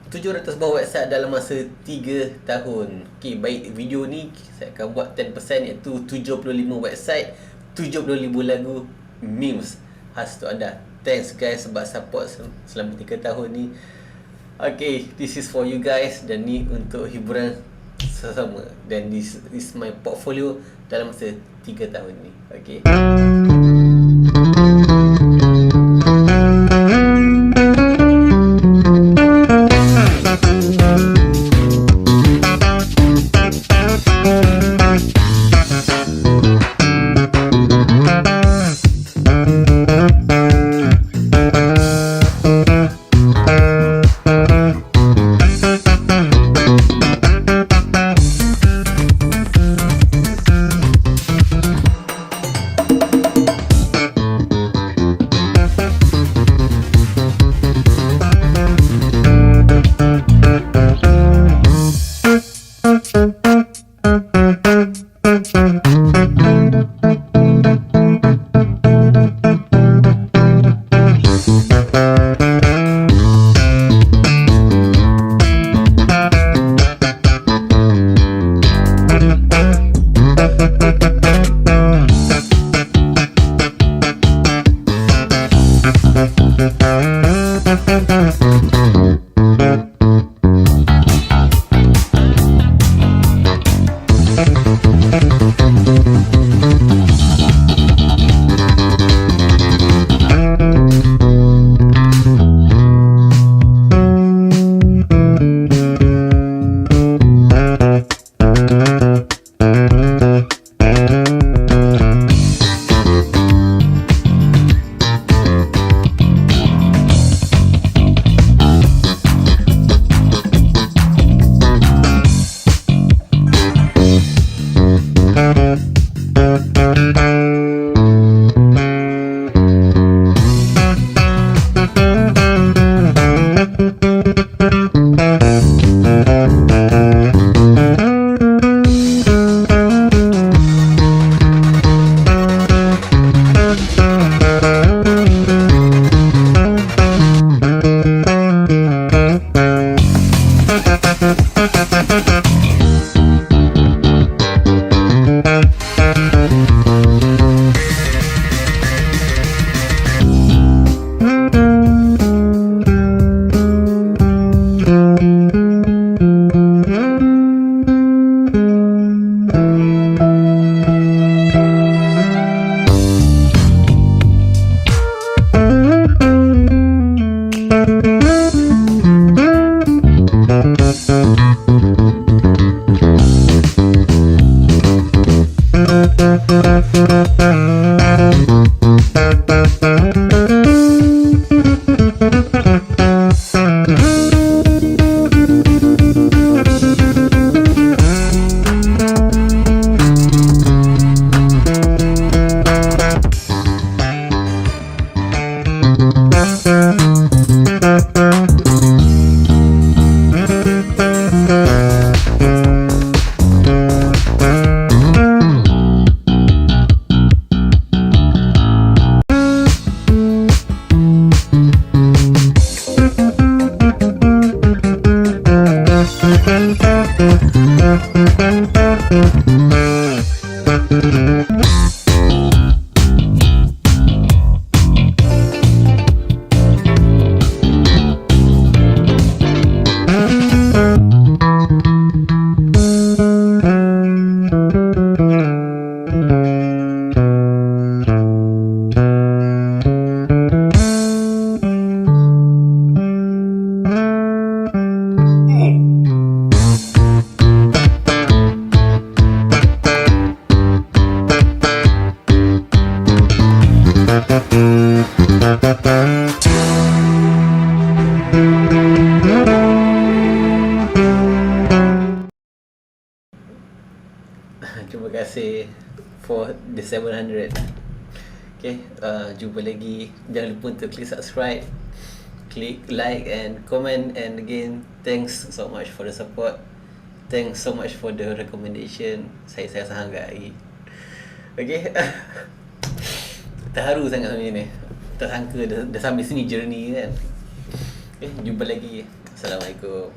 700 buah website dalam masa 3 tahun. Okay, baik video ni saya akan buat 10%, iaitu 75 website, 75 lagu, memes khas untuk anda. Thanks guys sebab support selama 3 tahun ni. Okay, this is for you guys, dan ni untuk hiburan sesama. Dan this is my portfolio dalam masa 3 tahun ni. Okay. Terima kasih for the 700. Okay, jumpa lagi. Jangan lupa untuk klik subscribe, klik like and comment. And again, thanks so much for the support. Thanks so much for the recommendation. Saya sangat hargai. Okay. Terharu sangat hari ni. Tak sangka dah sampai sini journey kan. Okay, jumpa lagi. Assalamualaikum.